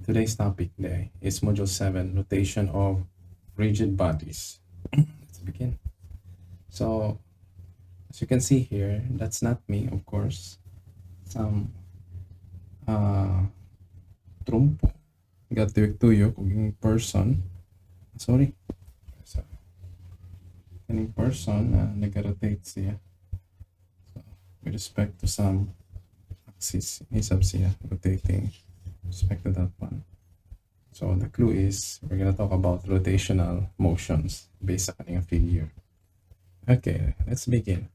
Today's topic today is Module 7, Rotation of Rigid Bodies. Let's begin. So, as you can see here, that's not me, of course. Some trumpo. Gatuyok-tuyok yung person. Sorry. Any person na nag-rotate siya. So, with respect to some axis, isab siya rotating with respect to that one. So the clue is we're going to talk about rotational motions based sa kanyang figure. Okay, let's begin.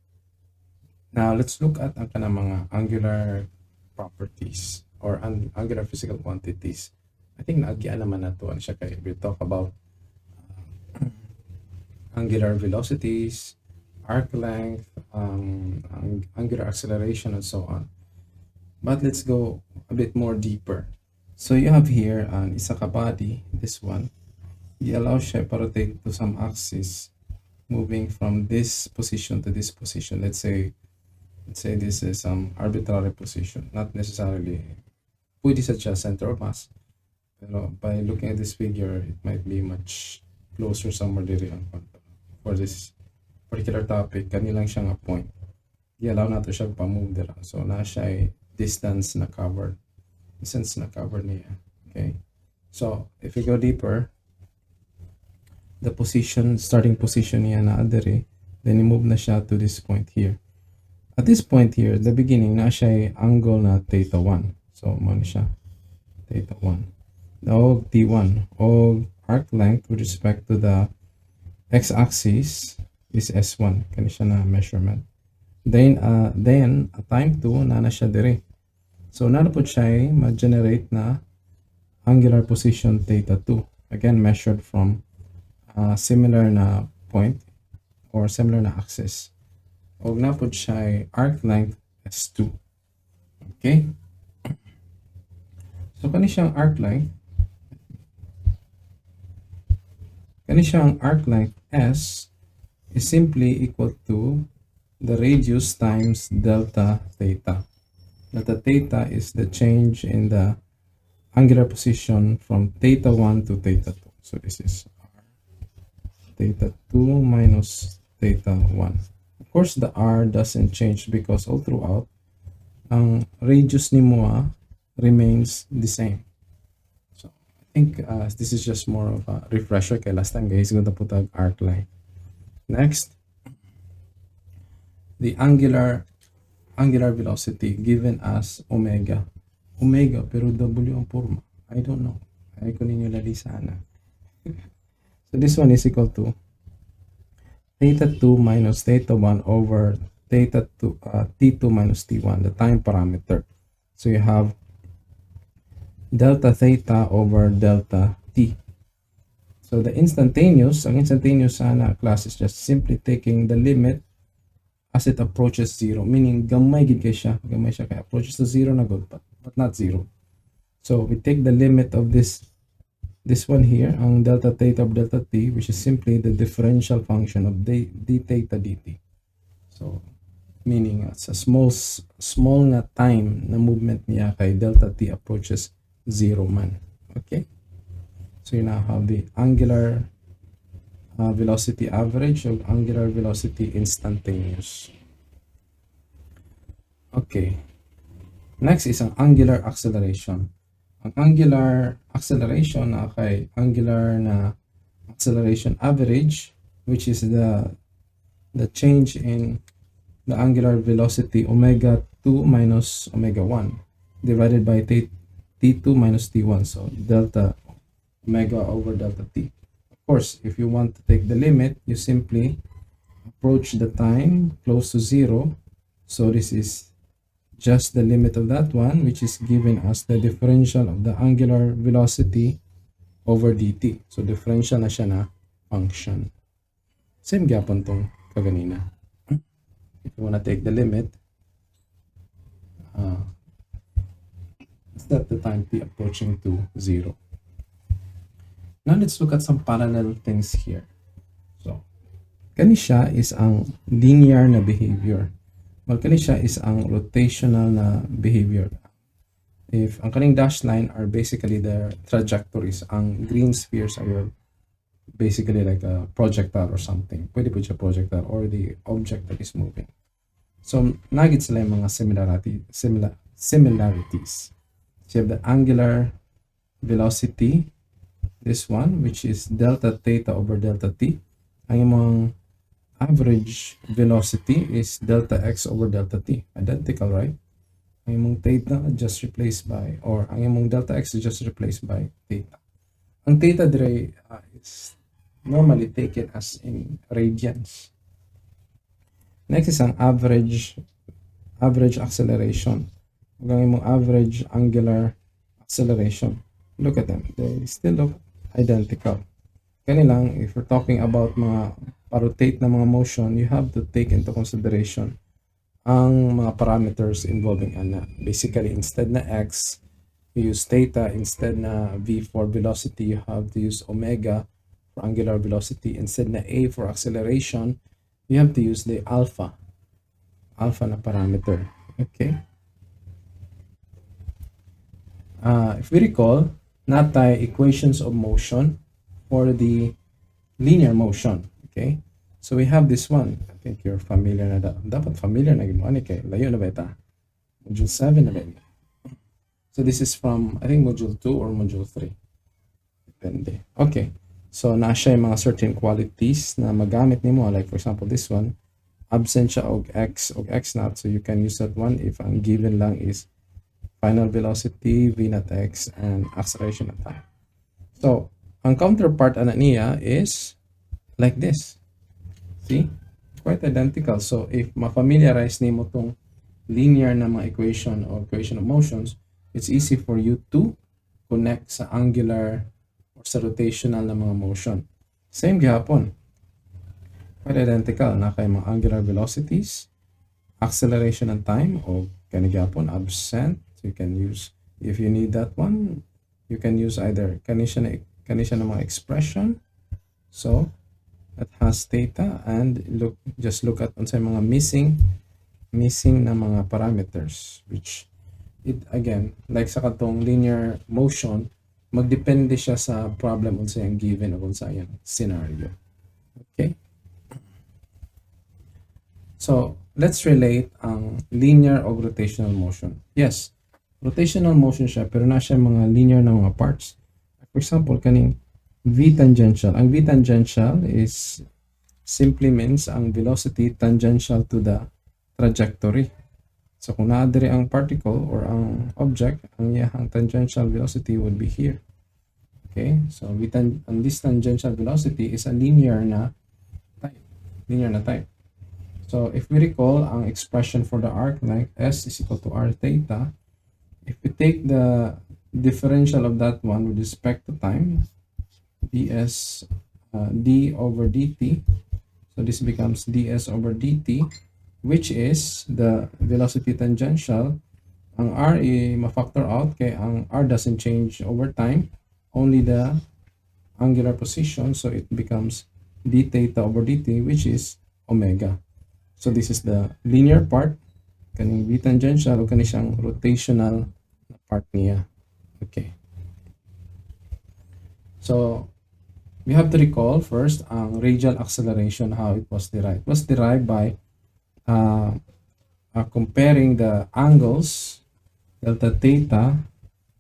Now, let's look at ang kanang mga angular properties or angular physical quantities. I think naagyan naman na to. Siya kay we talk about angular velocities, arc length, angular acceleration, and so on. But let's go a bit more deeper. So you have here an isa ka body, this one. You allow siya to rotate to some axis, moving from this position to this position. Let's say this is some arbitrary position, not necessarily pwede sa siya center of mass. Pero by looking at this figure, it might be much closer somewhere diri ang for this particular topic. Kanilang siya nga point. I-allow nato siya pa-move dira. So na siya distance na covered. Distance na covered niya. Okay. So if we go deeper, the position, starting position niya na diri, then i-move na siya to this point here. At this point here, the beginning na siya angle na theta 1. So mo na siya theta 1. O T1 o arc length with respect to the x-axis is S1. Kani siya na measurement. Then at time 2 na siya dire. So na po siya ma-generate na angular position theta 2. Again measured from similar na point or similar na axis. O na po siya arc length S2. Okay? So kani siyang arc length S is simply equal to the radius times delta theta. Delta theta is the change in the angular position from theta 1 to theta 2. So this is r theta 2 minus theta 1. Of course, the r doesn't change because all throughout, ang radius ni mo remains the same. I think this is just more of a refresher kay last time guys ganda po tag arc length. Next, the angular velocity given as omega pero w ang forma. I don't know. Ay ko ninyo lali sana. So this one is equal to theta 2 minus theta 1 over theta 2 t2 minus t1, the time parameter. So you have delta theta over delta t. So the instantaneous sana class is just simply taking the limit as it approaches 0, meaning gamay gid siya kay approaches to 0 na good but not 0. So we take the limit of this one here, ang delta theta of delta t, which is simply the differential function of d theta dt. So meaning it's a small na time na movement niya kay delta t approaches 0 man. Okay, so you now have the angular velocity average or angular velocity instantaneous. Okay, next is ang angular acceleration. Ang angular acceleration na kay angular na acceleration average, which is the change in the angular velocity omega 2 minus omega 1 divided by t2 minus t1, so delta omega over delta t. Of course, if you want to take the limit, you simply approach the time close to 0. So this is just the limit of that one, which is giving us the differential of the angular velocity over dt. So differential na siya na function. Same gyapon tong kaganina. If you want to take the limit, at the time t approaching to 0. Now let's look at some parallel things here. So kani siya is ang linear na behavior, while kani siya is ang rotational na behavior. If ang kaning dashed line are basically the trajectories, ang green spheres are your basically like a projectile or something. Pwede po siya projectile or the object that is moving. So, nagit sila yung mga similarities. So, you have the angular velocity, this one, which is delta theta over delta t. Ang imong average velocity is delta x over delta t. Identical, right? Ang imong theta just replaced by, or ang imong delta x is just replaced by theta. Ang theta dire is normally taken as in radians. Next is ang average acceleration. Ang imong average angular acceleration. Look at them. They still look identical. Kanilang, if we're talking about mga pa-rotate na mga motion, you have to take into consideration ang mga parameters involving ana. Basically, instead na x, you use theta. Instead na v for velocity, you have to use omega for angular velocity. Instead na a for acceleration, you have to use the alpha na parameter. Okay. If we recall, natay equations of motion for the linear motion. Okay. So we have this one. I think you're familiar na dapat familiar na ginawa ni kay layo na ba ita? Module 7 na ba? So this is from, I think, module 2 or module 3. Depende. Okay. So na siya yung mga certain qualities na magamit nimo, like for example this one, absent siya og x naught, so you can use that one if ang given lang is final velocity, v naught x, and acceleration at time. So ang counterpart ana niya is like this. See? Quite identical. So if ma-familiarize nimo tong linear na mga equation or equation of motions, it's easy for you to connect sa angular or sa rotational na mga motion. Same gihapon. Quite identical na kay mga angular velocities, acceleration and time, o kani gihapon absent. So you can use, if you need that one, you can use either kani siya na mga expression. So that has theta, and just look at unsay mga missing na mga parameters, which it again, like sa katong linear motion, magdepende siya sa problem unsay ang given o unsay ang scenario. Okay? So, let's relate ang linear o rotational motion. Yes, rotational motion siya, pero na siya mga linear na mga parts. For example, kaning V tangential. Ang V tangential is simply means ang velocity tangential to the trajectory. So kung naadiri ang particle or ang object, ang iyang tangential velocity would be here. Okay? So this tangential velocity is a linear na type. So if we recall ang expression for the arc length, S is equal to r theta. If we take the differential of that one with respect to time, ds d over dt, so this becomes ds over dt, which is the velocity tangential. Ang r ma-factor out kay ang r doesn't change over time, only the angular position, so it becomes d theta over dt, which is omega. So this is the linear part, kaning v tangential, o kani siyang rotational part niya. Okay. So we have to recall first ang radial acceleration, how it was derived. It was derived by comparing the angles delta theta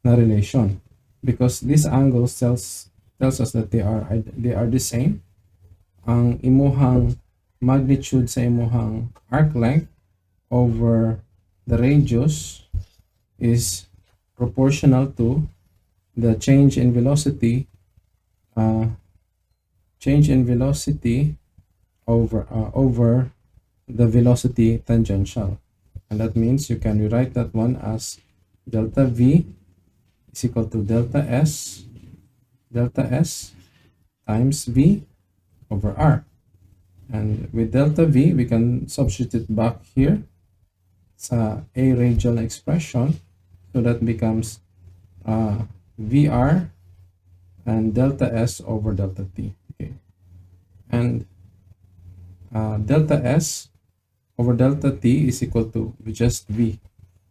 na relation, because these angles tells us that they are the same. Ang imuhang magnitude sa imuhang arc length over the radius is proportional to the change in velocity over the velocity tangential, and that means you can rewrite that one as delta v is equal to delta s times v over r, and with delta v we can substitute back here sa a radial expression, so that becomes vr and delta s over delta t. Okay, and delta s over delta t is equal to just v.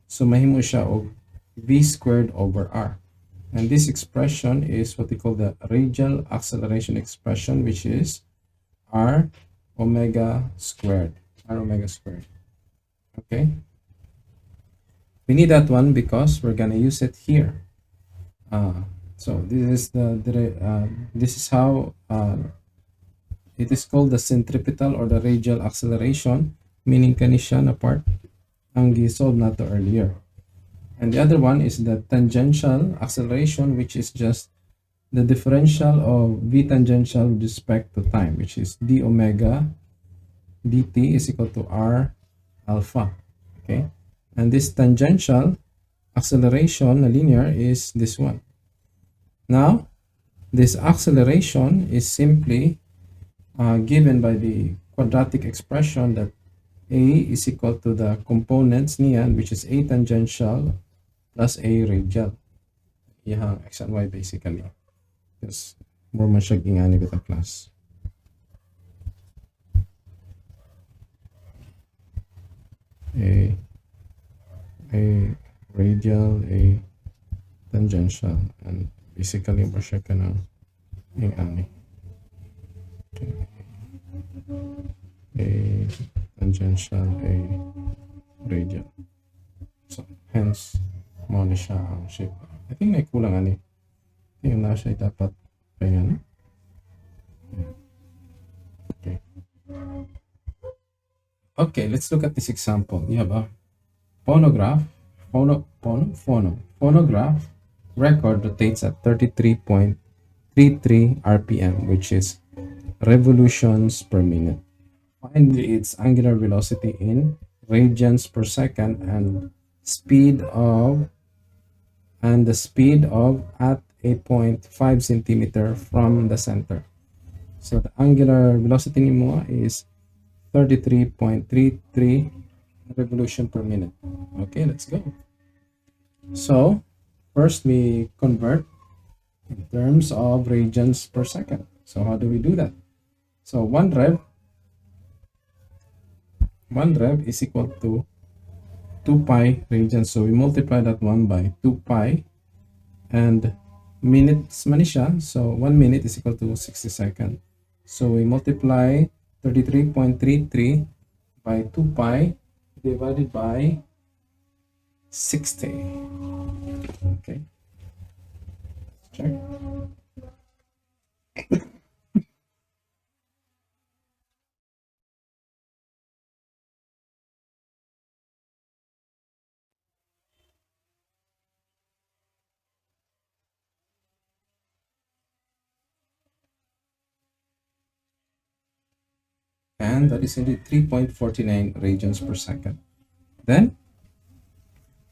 So mahimo siya og v squared over r. And this expression is what we call the radial acceleration expression, which is r omega squared. R omega squared. Okay. We need that one because we're gonna use it here. So this is how it is called the centripetal or the radial acceleration, meaning kani siya na part ang gi-solve nato earlier. And the other one is the tangential acceleration, which is just the differential of v tangential with respect to time, which is d omega dt is equal to r alpha. Okay, and this tangential acceleration, na linear, is this one. Now, this acceleration is simply given by the quadratic expression that a is equal to the components niyan, which is a tangential plus a radial. Yang x and y basically. Because more man siya gingani with the class. A radial, a tangential, and basically more siya ka ng gingani. Okay. A tangential, a radial. So, hence, mo na siya ang shape. I think naikulang ani. Yung na siya dapat kaya na. Okay. Okay, let's look at this example. You have a phonograph record rotates at 33.33 RPM, which is revolutions per minute. Find its angular velocity in radians per second and the speed of at a 0.5 centimeter from the center. So the angular velocity nimo is 33.33 revolution per minute. Okay, let's go. So first we convert in terms of radians per second. So how do we do that? So 1 rev is equal to 2 pi radians. So we multiply that one by 2 pi, and minutes man siya. So 1 minute is equal to 60 seconds. So we multiply 33.33 by 2 pi divided by 60. Okay. Check. And that is indeed 3.49 radians per second. Then,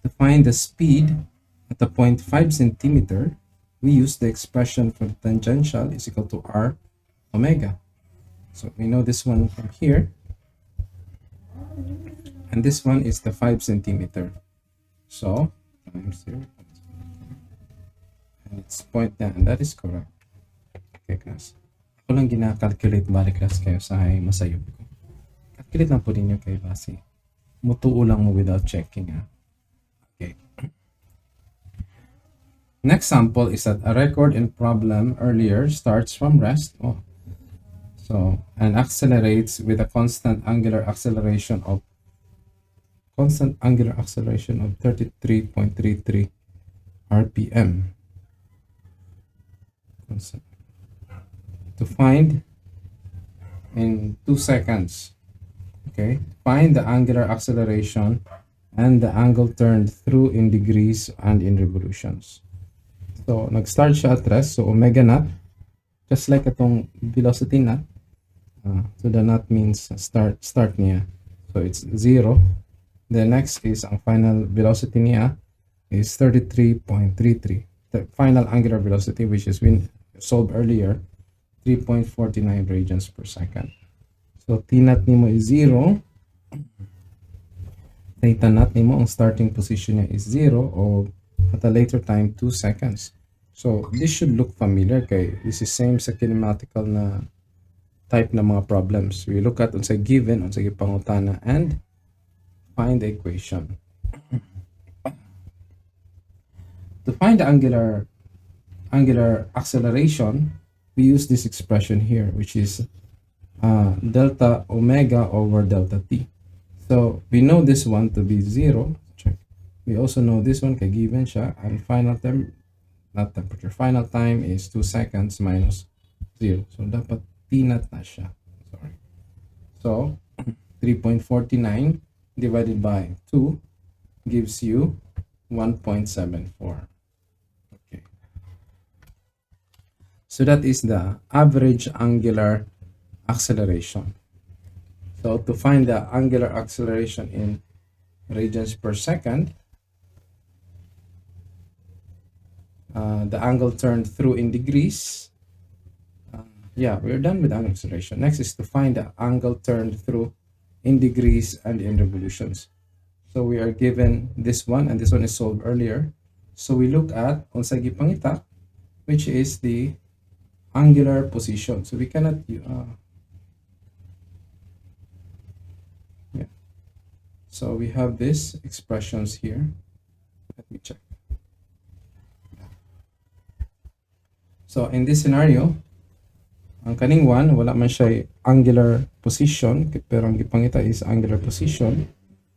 to find the speed at the 0.5 centimeter, we use the expression for the tangential is equal to r omega. So we know this one from here, and this one is the 5 centimeter. So times 0, and it's 0.9, and that is correct. Okay, class. Ako lang gina-calculate balik class kayo sa masayog ko. Calculate lang po ninyo kayo kasi mutuo lang mo without checking. Okay. Next sample is that a record in problem earlier starts from rest. And accelerates with a constant angular acceleration of 33.33 RPM. To find in 2 seconds. Okay, find the angular acceleration and the angle turned through in degrees and in revolutions. So nag-start siya at rest, so omega naught, just like itong velocity naught. So the naught means start niya, so it's 0. The next is ang final velocity niya is 33.33. The final angular velocity, which is we solved earlier, 3.49 radians per second. So t naught nimo is 0. Theta naught nimo, ang starting position niya is 0, or at a later time 2 seconds. So this should look familiar kay this is same sa kinematical na type na mga problems. We look at unsay given, unsay pangutana, and find the equation. To find the angular acceleration, we use this expression here, which is delta omega over delta t. So we know this one to be 0. Check. We also know this one kay given siya, and final time, not temperature, final time is 2 seconds minus 0. So dapat t naught na siya. Sorry. So 3.49 divided by 2 gives you 1.74. Okay. So that is the average angular acceleration. So to find the angular acceleration in radians per second, the angle turned through in degrees. Yeah, we're done with angular acceleration. Next is to find the angle turned through in degrees and in revolutions. So we are given this one, and this one is solved earlier. So we look at unsay gipangita, which is the angular position. So we cannot yeah. So we have these expressions here. Let me check. So in this scenario, ang kaning one, wala man siya angular position, pero ang gipangita is angular position.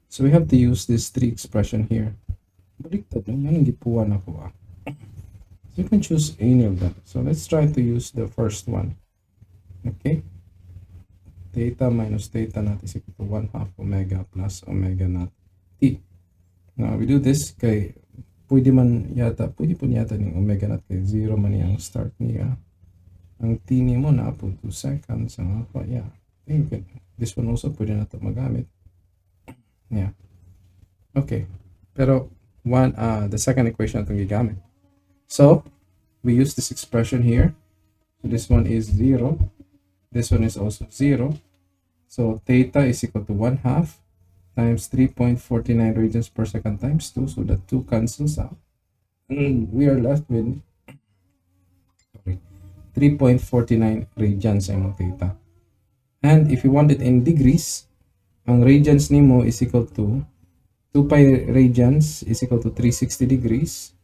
So we have to use this 3 expression here. Baliktad no? Anong gipuan ako So you can choose any of them. So let's try to use the first one. Okay. Theta minus theta naught is equal to 1/2 omega plus omega naught t. Now we do this kay pwede po yata ng omega naught kay 0 man yung start niya. Ang t ni mo na po 2 seconds. Yeah. This one also pwede na ito magamit. Yeah. Okay. Pero the second equation itong gigamit. So we use this expression here. So this one is 0. This one is also 0. So theta is equal to 1/2 times 3.49 radians per second times 2. So the 2 cancels out. And we are left with 3.49 radians ang theta. And if you want it in degrees, ang radians nimo is equal to 2 pi radians is equal to 360 degrees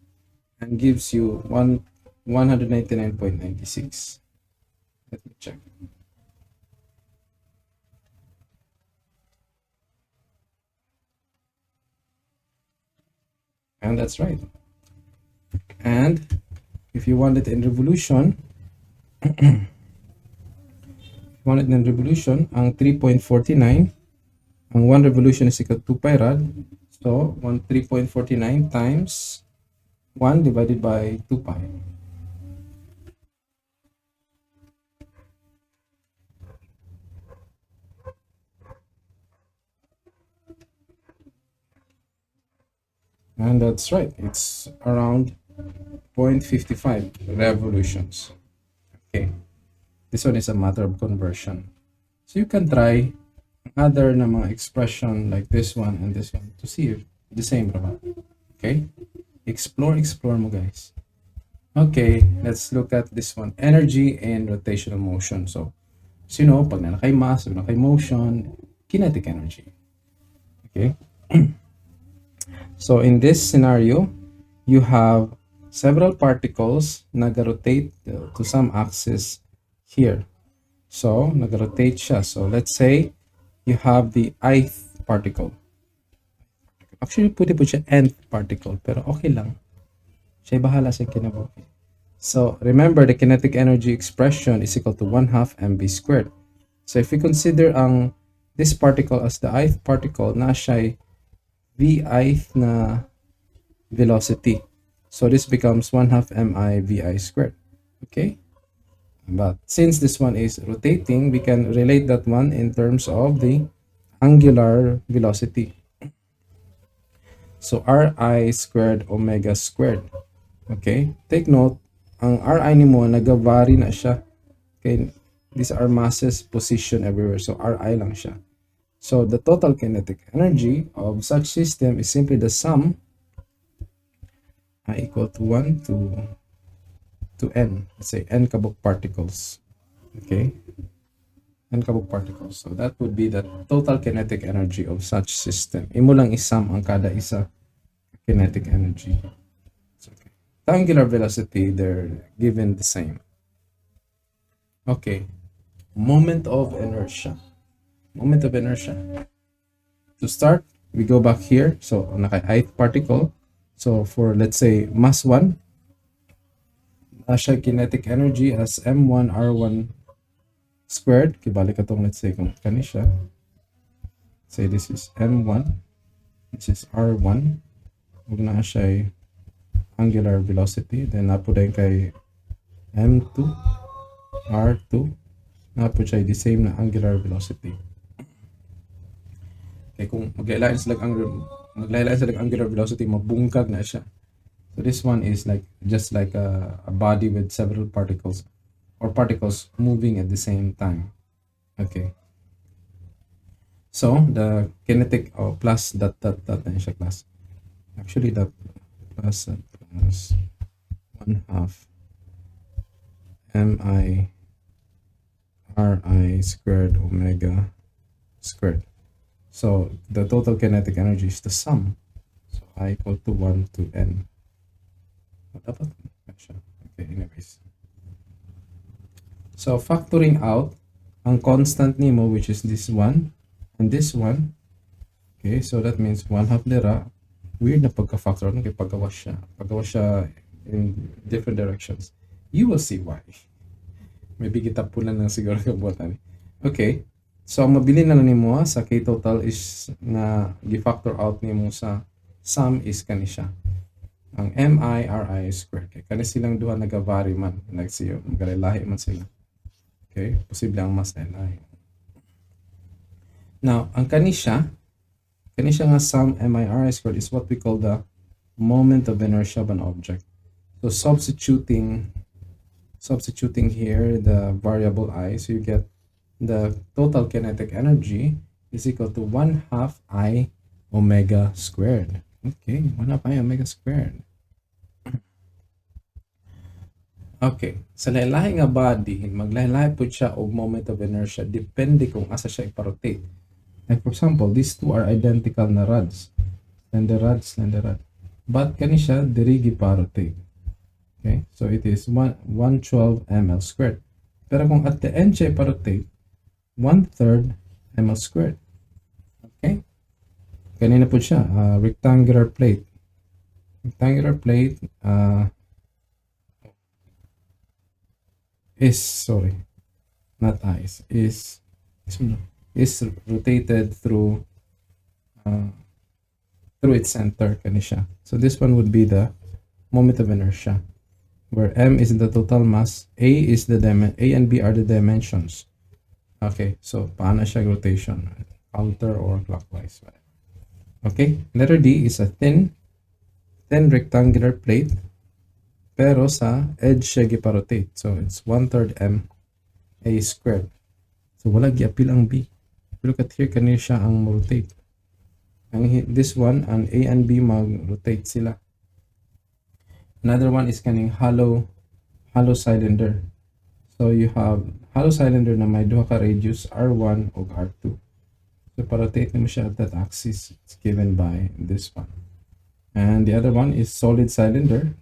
and gives you 199.96. Let me check. And that's right. And if you want it in revolution, ang 3.49, ang 1 revolution is equal to 2 pi rad. So 3.49 times 1 divided by 2 pi. And that's right, it's around 0.55 revolutions. Okay, this one is a matter of conversion. So you can try other na mga expression like this one and this one to see if the same ba. Okay, explore mo guys. Okay, let's look at this one, energy and rotational motion. So pag nakay mass o nakay motion, kinetic energy. Okay. So in this scenario, you have several particles nag-rotate to some axis here. So nag-rotate siya. So let's say you have the ith particle. Actually, pwede po siya nth particle, pero okay lang. Siya bahala sa kinabuhi. So remember, the kinetic energy expression is equal to 1/2 mv squared. So if we consider this particle as the ith particle, na siya v-ith na velocity. So this becomes 1/2 mi vi squared. Okay? But since this one is rotating, we can relate that one in terms of the angular velocity. So ri squared omega squared. Okay? Take note, ang ri ni mo nag-vary na siya. Okay? These are masses position everywhere. So ri lang siya. So the total kinetic energy of such system is simply the sum equal to 1 to n. Let's say n kabuk particles. Okay, n kabuk particles. So that would be the total kinetic energy of such system. Imo lang isam ang kada isa kinetic energy. Okay. angular velocity, they're given the same. Okay, moment of inertia. Moment of inertia. To start, we go back here. So, naka-ith particle. So, for let's say mass 1, siya kinetic energy as m1 r1 squared. Kibalik itong let's say kung kani siya. Say this is m1. This is r1. Huwag na siya angular velocity. Then, napo din kay m2, r2. Napo siya the same na angular velocity. Kaya kung maglalaan sila angular velocity, mabungkag na siya. So this one is like just like a body with several particles or particles moving at the same time. Okay. So the kinetic plus dot na siya class. Actually the plus 1/2 mi ri squared omega squared. So the total kinetic energy is the sum. So I equal to 1 to n. Dapat okay, anyways. So factoring out ang constant nimo, which is this one and this one. Okay, so that means 1/2 lira. Weird na pagka-factor kay pagawa siya in different directions. You will see why. Maybe kita punan lang siguro kabuatan. Okay. So, ang mabili na lang nimo sa K total is na gi-factor out nimo sa sum is kani siya. Ang MI/RI squared. Kaya kani silang duha nagavary man. Like siyo, magalahi man sila. Okay? Posible ang mas lahi. Now, ang kani siya nga sum MI/RI squared is what we call the moment of inertia of an object. So, substituting here the variable I, so you get the total kinetic energy is equal to 1/2 I omega squared. Okay, 1/2 I omega squared. Okay, sa lahi-lahi nga body, maglahi-lahi po siya og moment of inertia depende kung asa siya iparotate. Like for example, these two are identical na rods. Slender rod. But kani siya diri giparotate. Okay, so it is 112 ml squared. Pero kung at the end siya iparotate, 1/3 ml squared. Okay? Kanina po siya, rectangular plate. Rectangular plate is rotated through its center. Kani siya. So this one would be the moment of inertia, where m is the total mass, a and b are the dimensions. Okay, so paano siya rotation? Counter or clockwise? Okay, letter D is a thin rectangular plate, pero sa edge siya giparotate. So it's 1/3 m a squared. So wala giapil ang b. Look at here, kanina siya ang rotate. This one, ang a and b mag-rotate sila. Another one is kaning hollow cylinder. So you have hollow cylinder na may duha ka radius R1 o R2. So parotate mo siya at that axis. It's given by this one. And the other one is solid cylinder.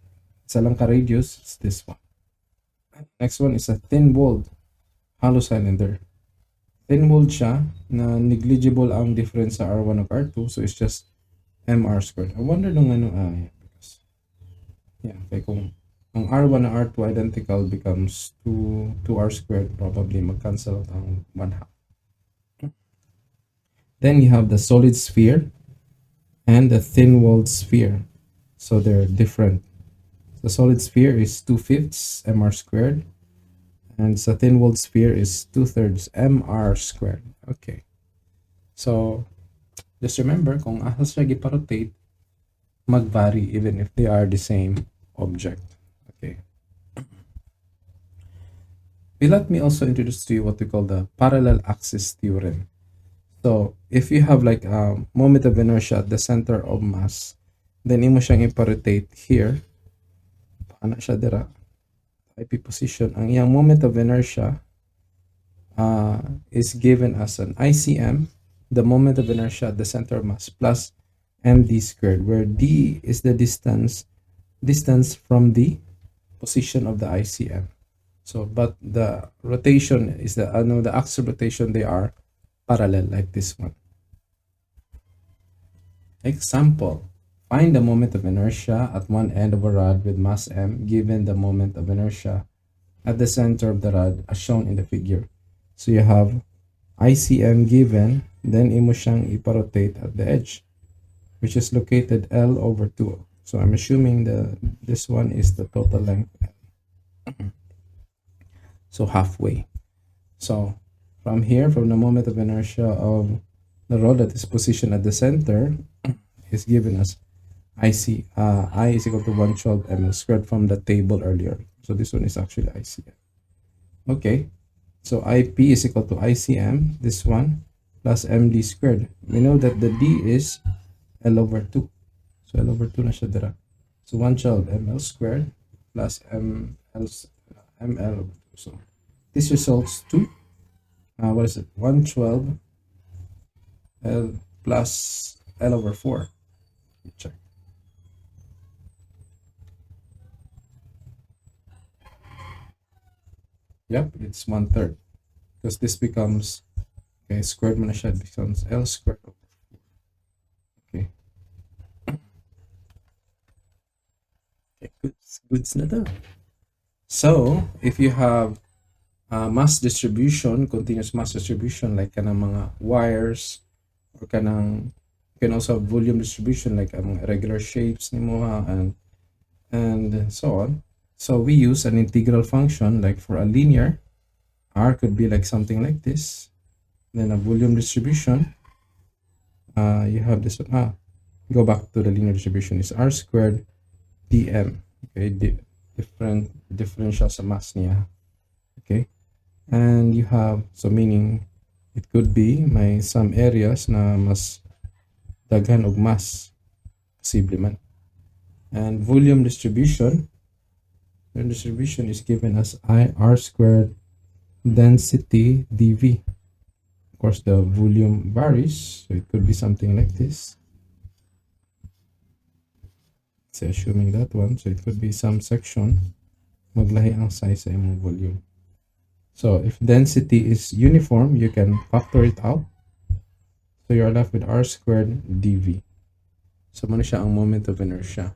Isa lang ka radius, it's this one. Next one is a thin-walled hollow cylinder. Thin-walled siya na negligible ang difference sa R1 o R2. So it's just mr squared. I wonder nung ano because kaya kung ang R1 and R2 identical becomes 2r squared, probably mag-cancel out ang 1/2. Then you have the solid sphere and the thin-walled sphere. So they're different. The solid sphere is 2/5 mr squared, and the thin-walled sphere is 2/3 mr squared. Okay. So just remember, kung asa siya giparotate, mag-vary even if they are the same object. Okay. Let me also introduce to you what we call the parallel axis theorem. So, if you have like a moment of inertia at the center of mass, then imo siyang iparotate here. Paano siya dira? IP position. Ang iyang moment of inertia is given as an ICM, the moment of inertia at the center of mass, plus md squared, where d is the distance distance from the position of the ICM. So, but the rotation is the no, the axis of rotation, they are parallel like this one. Example: find the moment of inertia at one end of a rod with mass m given the moment of inertia at the center of the rod as shown in the figure. So you have ICM given, then imo siyang iparotate at the edge, which is located L over 2. So I'm assuming this one is the total length, so halfway. So from here, from the moment of inertia of the rod that is positioned at the center, is given as I is equal to 112 ml squared from the table earlier. So this one is actually ICM. Okay, so IP is equal to ICM, this one, plus MD squared. We know that the D is L over 2. So L over 2 na siya dira. So 112 ml squared plus ml over 2. So this results to, what is it? 112 L plus L over 4. Check. Yep, it's 1/3. Because this becomes, okay, squared mo na siya, it becomes L squared. Okay. Okay, goods na daw. So, if you have mass distribution, continuous mass distribution, like kanang mga wires, or kanang, you can also have volume distribution, like mga regular shapes ni mo and so on. So we use an integral function, like for a linear, R could be like something like this. Then a volume distribution, you have this one. Go back to the linear distribution, is R squared dm. Okay, differential sa mass niya. Okay, and you have, so meaning it could be may some areas na mas daghan og mass, posible man. And volume distribution is given as I R squared density dV. Of course, the volume varies, so it could be something like this. So assuming that one, so it could be some section, maglahi ang size sa imong volume. So if density is uniform, you can factor it out. So you're left with R squared dV. So mano siya ang moment of inertia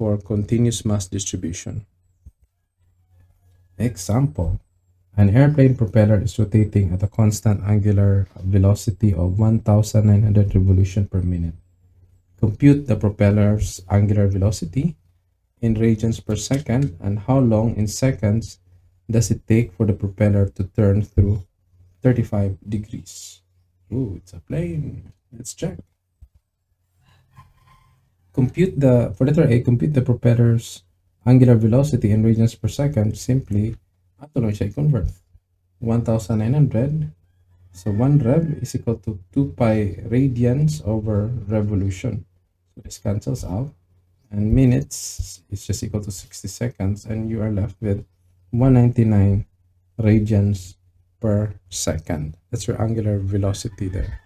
for continuous mass distribution. Example: an airplane propeller is rotating at a constant angular velocity of 1,900 revolutions per minute. Compute the propeller's angular velocity in radians per second, and how long in seconds does it take for the propeller to turn through 35 degrees? Ooh, it's a plane. Let's check. For letter A, compute the propeller's angular velocity in radians per second. Simply, ato lang siya i-convert. 1,900. So 1 rev is equal to 2 pi radians over revolution. So this cancels out. And minutes is just equal to 60 seconds. And you are left with 199 radians per second. That's your angular velocity there.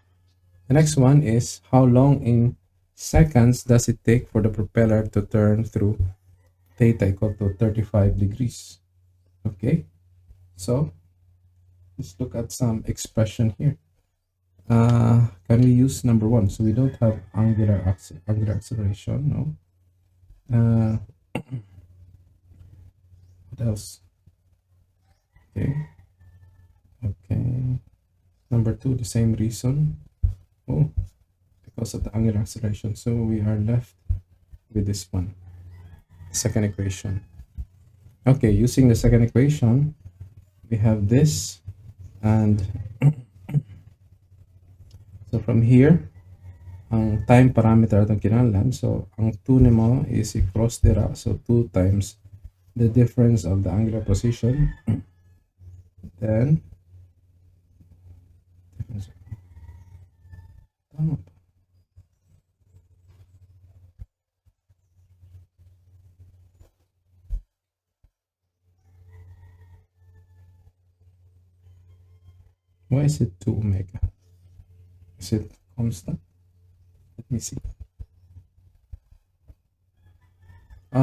The next one is how long in seconds does it take for the propeller to turn through theta equal to 35 degrees. Okay, so let's look at some expression here. Can we use number one? So we don't have angular acceleration, no. What else? Okay. Number two, the same reason. Oh, because of the angular acceleration. So we are left with this one, second equation. Okay, using the second equation, we have this, and so from here, ang time parameter atong kinahanglan. So ang 2 nimo is i-cross dira, so 2 times the difference of the angular position, then why is it 2 omega? Is it constant? Let me see.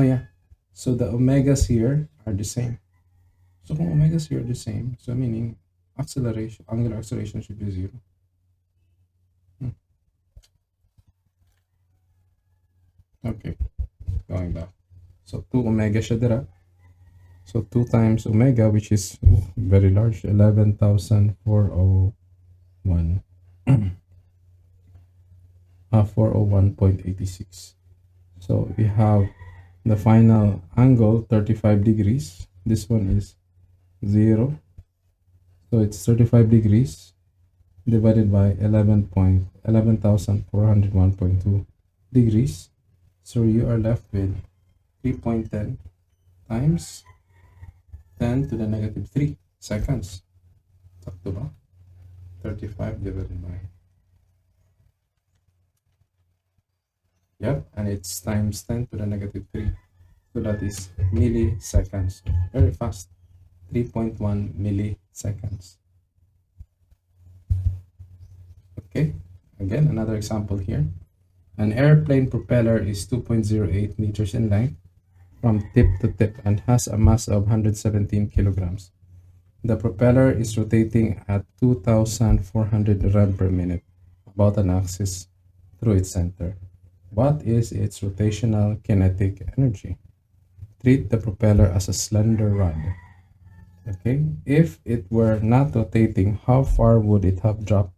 Oh yeah. So the omegas here are the same. So kung omegas here are the same, so meaning acceleration, angular acceleration should be zero. Hmm. Okay, going back. So 2 omega siya dira. So 2 times omega, which is very large, 11,401. 401.86. So we have the final angle 35 degrees. This one is 0. So it's 35 degrees divided by 11,401.2 degrees. So you are left with 3.10 times 10 to the negative 3 seconds. Sakto ba? 35 divided by. Yep, and it's times 10 to the negative 3. So that is milliseconds. Very fast. 3.1 milliseconds. Okay, again, another example here. An airplane propeller is 2.08 meters in length from tip to tip and has a mass of 117 kilograms. The propeller is rotating at 2,400 rev per minute about an axis through its center. What is its rotational kinetic energy? Treat the propeller as a slender rod. Okay, if it were not rotating, how far would it have dropped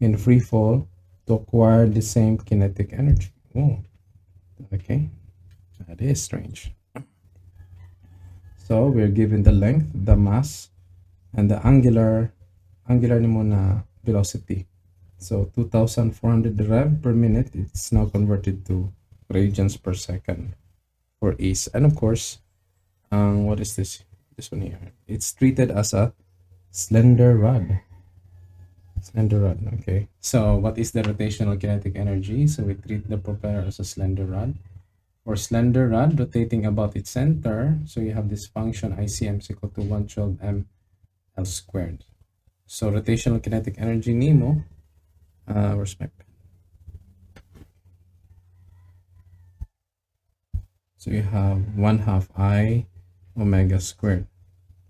in free fall to acquire the same kinetic energy? Oh, okay, that is strange. So we're given the length, the mass, and the angular nimo na velocity. So 2,400 rev per minute, it's now converted to radians per second for ease. And of course, what is this? This one here. It's treated as a slender rod. Slender rod, okay. So what is the rotational kinetic energy? So we treat the propeller as a slender rod. For slender rod rotating about its center, so you have this function ICM is equal to 112 m L squared. So rotational kinetic energy NEMO, where's my pen? So you have 1 half I omega squared.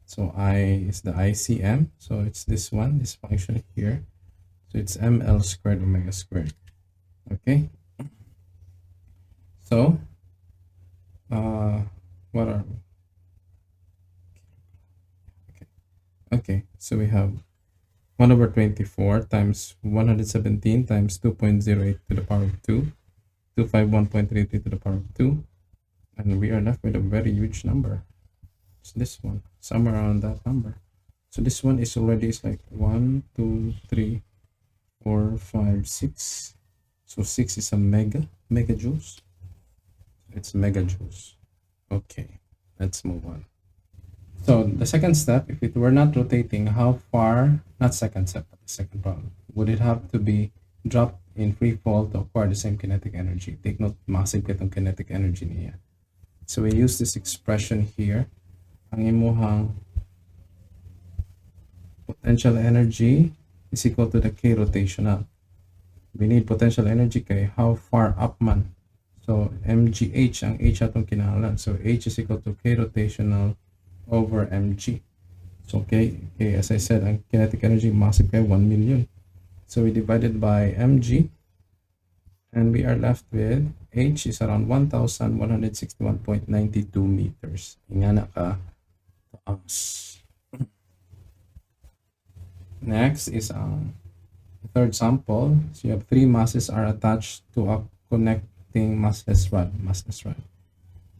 So I is the ICM, so it's this one, this function here. So it's ml squared omega squared. Okay. So what are we? Okay, so we have 1 over 24 times 117 times 2.08 to the power of 2, 251.33 to the power of 2, and we are left with a very huge number. It's this one, somewhere around that number. So this one is already is like 1, 2, 3, 4, 5, 6. So 6 is a megajoules. It's megajoules. Okay, let's move on. So the second step, if it were not rotating, how far, not second step, but the second problem, would it have to be dropped in free fall to acquire the same kinetic energy? Take note, massive kitong kinetic energy niya. So we use this expression here. Ang imuhang potential energy is equal to the K rotational. We need potential energy kay how far up man. So mgh, ang h atong kinahanglan. So h is equal to K rotational over mg. So okay, as I said, ang kinetic energy massive kay 1 million. So we divided by mg, and we are left with h is around 1,161.92 meters. Ingana ka taas. Next is the third sample. So you have 3 masses are attached to a connecting massless rod.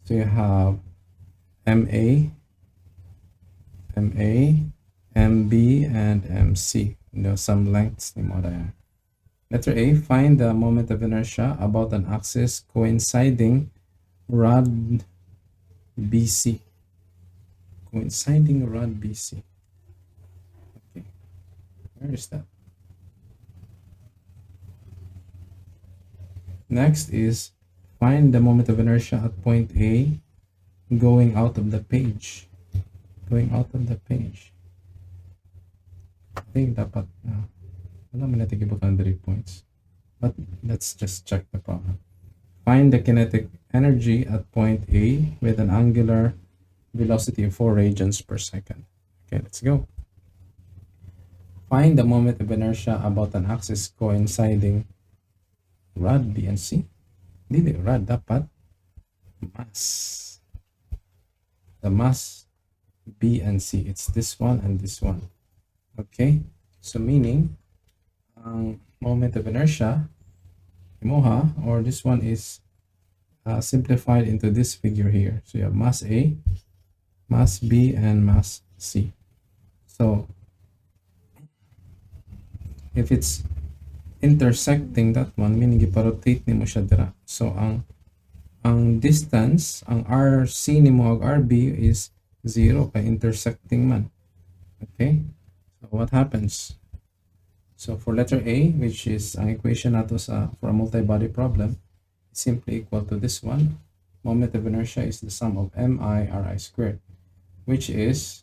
So you have MA, MB, and MC. Some lengths ni mo dayon. Letter A, find the moment of inertia about an axis coinciding rod BC. Coinciding rod BC. Okay, where is that? Next is find the moment of inertia at point A going out of the page. Going out of the page. I think dapat wala man natin gibutan 3 points. But let's just check the problem. Find the kinetic energy at point A with an angular velocity of 4 radians per second. Okay, let's go. Find the moment of inertia about an axis coinciding rod B and C. Dili rod, dapat mass. The mass B and C. It's this one and this one. Okay? So meaning, ang moment of inertia, imoha, or this one is simplified into this figure here. So you have mass A, mass B, and mass C. So if it's intersecting that one, meaning iparotate nimo siya dira. So ang distance, ang RC nimo ag RB is 0 kay intersecting man. Okay? So what happens? So for letter A, which is ang equation nato for a multi-body problem, is simply equal to this one. Moment of inertia is the sum of mi ri squared, which is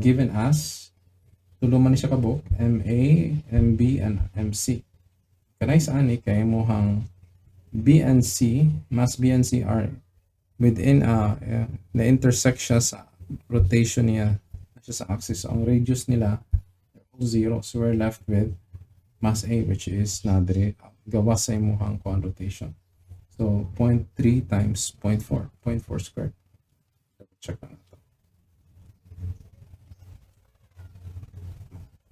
given as tuluman ni siya kabuk, MA, MB, and MC. Kanay sa ani kay mohang B and C, mass B and C are within the intersection sa rotation niya sa axis. So ang radius nila 0. So we're left with mass A, which is nadre gawas sa imuhang kuan rotation. So 0.3 times 0.4, 0.4 squared. Check na ito.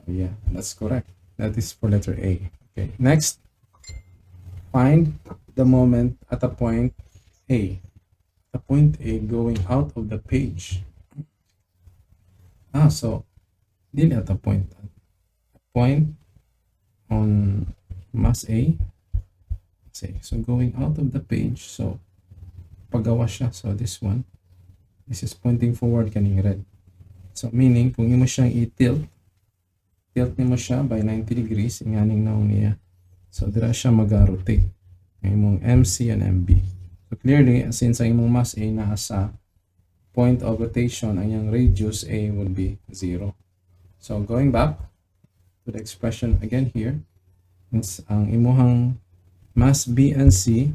Yeah, that's correct. That is for letter A. Okay, next, find the moment at a point A. The point A going out of the page. So dili at a point. Point on mass A. So going out of the page. So pagawa siya. So this one. This is pointing forward kaning red. So meaning, kung imo siyang i-tilt, tilt nimo siya by 90 degrees, inganing naong niya. So dira siya mag-rotate. Ang imong MC and MB. So clearly, since ang imong mass A naa sa point of rotation, ang yung radius A would be 0. So going back to the expression again here, it's ang imuhang mass B and C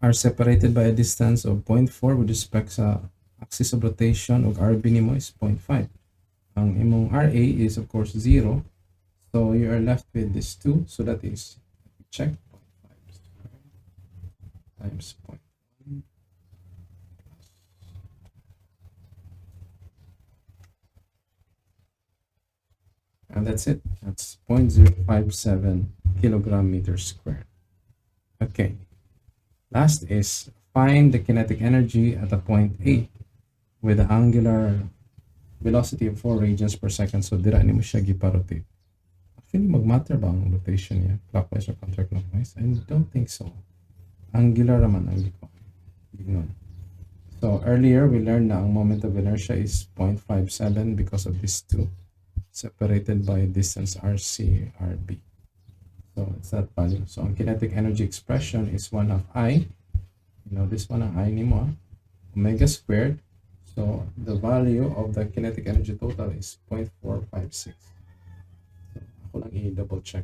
are separated by a distance of 0.4 with respect sa axis of rotation, ug RB nimo is 0.5. Ang imong RA is of course 0. So you are left with this 2. So that is, check, 0.5 times 0.1 and that's it. That's 0.057 kilogram meter squared. Okay. Last is find the kinetic energy at a point A with the angular velocity of 4 radians per second. So dira nimo siya giparotate. Actually, magmatter ba ang rotation niya? Clockwise or counterclockwise? I don't think so. Angular naman ang gignon. So earlier we learned na ang moment of inertia is 0.57 because of these two separated by distance RC, RB. So it's that value. So ang kinetic energy expression is 1 half I. You know, this one ang I nimo, omega squared. So the value of the kinetic energy total is 0.456. So ako lang i-double check.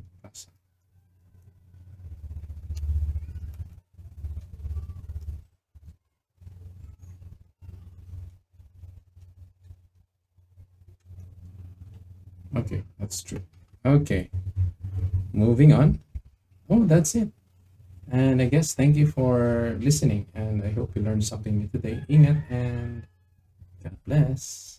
Okay, that's true. Okay, moving on. Oh, that's it. And I guess thank you for listening, and I hope you learned something new today. Ingat and God bless.